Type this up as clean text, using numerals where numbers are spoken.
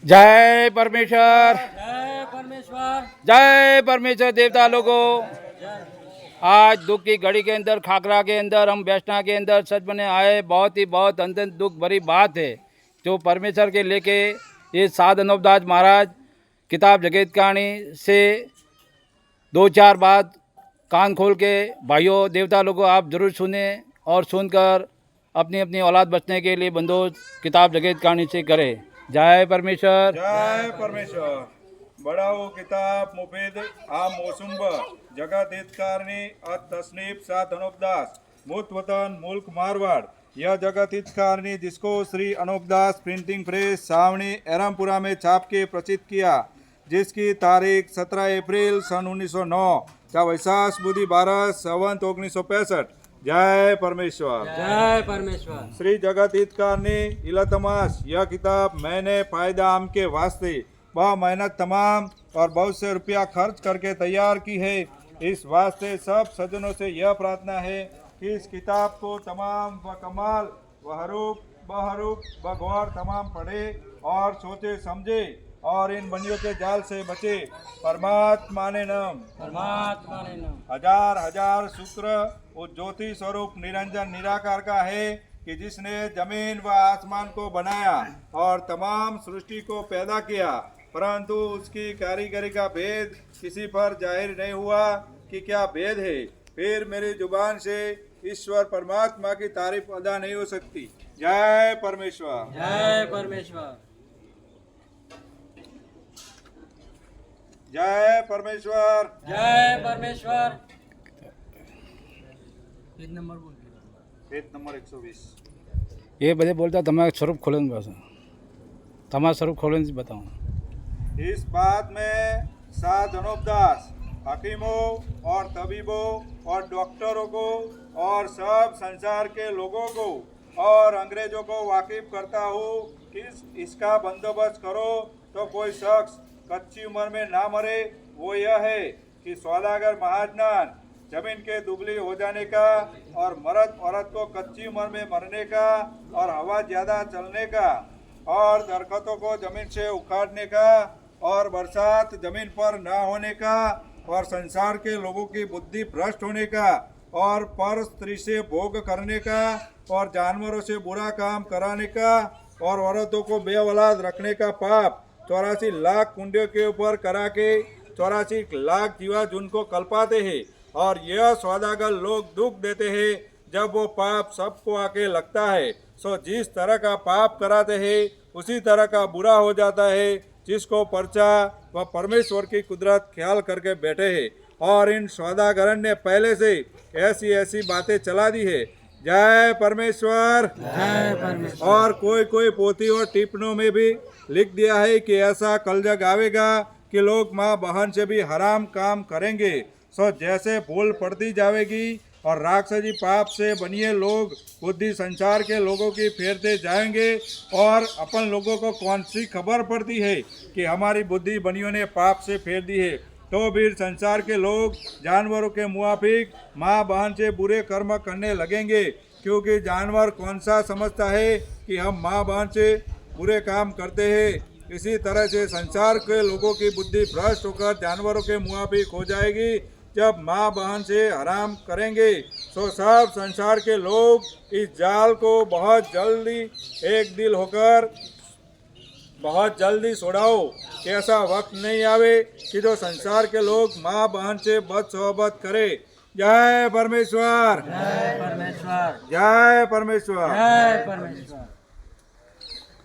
जय परमेश्वर, जय परमेश्वर। जय परमेश्वर देवता लोगों। आज दुख की घड़ी के अंदर खाकरा के अंदर हम वैष्णा के अंदर सच बने आए। बहुत अत्यंत दुख भरी बात है जो परमेश्वर के लेके ये साध अनूपदास महाराज किताब जगत कहानी से दो चार बात कान खोल के भाइयों देवता लोगों आप जरूर सुने और सुनकर अपनी अपनी औलाद बचने के लिए बंदोबस्त किताब जगत कहानी से करें। जय परमेश्वर, जय परमेश्वर। बड़ाओ किताब मुफीद आ मौसुम्ब जगत हितकारणी तसनीफ साथ अनूपदास मूत वतन मुल्क मारवाड़। यह जगत हितकारणी जिसको श्री अनूपदास प्रिंटिंग प्रेस सावनी एरमपुरा में छाप के प्रचित किया, जिसकी तारीख 17 अप्रैल सन 1909 का वैशाख बुधि 12 संवत 1965। जय परमेश्वर, जय परमेश्वर। श्री जगत हितकारणी इलतमास यह किताब मैंने फायदा आम के वास्ते वह मेहनत तमाम और बहुत से रुपया खर्च करके तैयार की है। इस वास्ते सब सज्जनों से यह प्रार्थना है कि इस किताब को तमाम व कमाल व हरूप बहरूप बगौर तमाम पढ़े और सोचे समझे और इन बनियों के जाल से बचे। परमात्मा ने नम, परमात्मा ने नाम। हजार हजार शुक्र उस ज्योति स्वरूप निरंजन निराकार का है कि जिसने जमीन व आसमान को बनाया और तमाम सृष्टि को पैदा किया, परंतु उसकी कारीगरी का भेद किसी पर जाहिर नहीं हुआ कि क्या भेद है। फिर मेरी जुबान से ईश्वर परमात्मा की तारीफ अदा नहीं हो सकती। जय परमेश्वर, जय परमेश्वर। जय परमेश्वर। जय परमेश्वर। पेज नंबर बोल। Page number 120। ये बजे बोलता तुम्हारा स्वरूप खोले बस तुम्हारा स्वरूप खोले बताऊँ। इस बात में साध अनूपदास हकीमों और तबीबों और डॉक्टरों को और सब संसार के लोगों को और अंग्रेजों को वाकिफ करता हूँ कि इसका बंदोबस्त करो तो कोई शख्स कच्ची उम्र में ना मरे। वो यह है कि सौदागर महाजनान जमीन के दुबली हो जाने का और मर्द औरत को कच्ची उम्र में मरने का और हवा ज्यादा चलने का और दरख्तों को जमीन से उखाड़ने का और बरसात जमीन पर ना होने का और संसार के लोगों की बुद्धि भ्रष्ट होने का और पर स्त्री से भोग करने का और जानवरों से बुरा काम कराने का और औरतों को बेऔलाद रखने का पाप 84 लाख कुंडियों के ऊपर करा के 84 लाख जीवा जिनको कल्पाते हैं और यह सौदागर लोग दुख देते हैं जब वो पाप सबको आके लगता है। सो जिस तरह का पाप कराते हैं उसी तरह का बुरा हो जाता है, जिसको पर्चा व परमेश्वर की कुदरत ख्याल करके बैठे हैं। और इन सौदागरन ने पहले से ऐसी ऐसी बातें चला दी है। जय परमेश्वर, जय परमेश्वर। और कोई पोथी और टिप्पणों में भी लिख दिया है कि ऐसा कलजग आवेगा कि लोग माँ बहन से भी हराम काम करेंगे। सो जैसे भूल पड़ती जाएगी और राक्षसी पाप से बनिए लोग बुद्धि संसार के लोगों की फेरते जाएंगे और अपन लोगों को कौन सी खबर पड़ती है कि हमारी बुद्धि बनियों ने पाप से फेर दी है। तो फिर संसार के लोग जानवरों के मुआफिक माँ बहन से बुरे कर्म करने लगेंगे, क्योंकि जानवर कौन सा समझता है कि हम माँ बहन से बुरे काम करते हैं। इसी तरह से संसार के लोगों की बुद्धि भ्रष्ट होकर जानवरों के मुआफिक हो जाएगी। जब माँ बहन से हराम करेंगे तो सब संसार के लोग इस जाल को बहुत जल्दी एक दिल होकर बहुत जल्दी छोड़ाओ। ऐसा वक्त नहीं आवे कि जो संसार के लोग माँ बहन से बद सोहबत करे। जय परमेश्वर, जय परमेश्वर। जय परमेश्वर। जय परमेश्वर।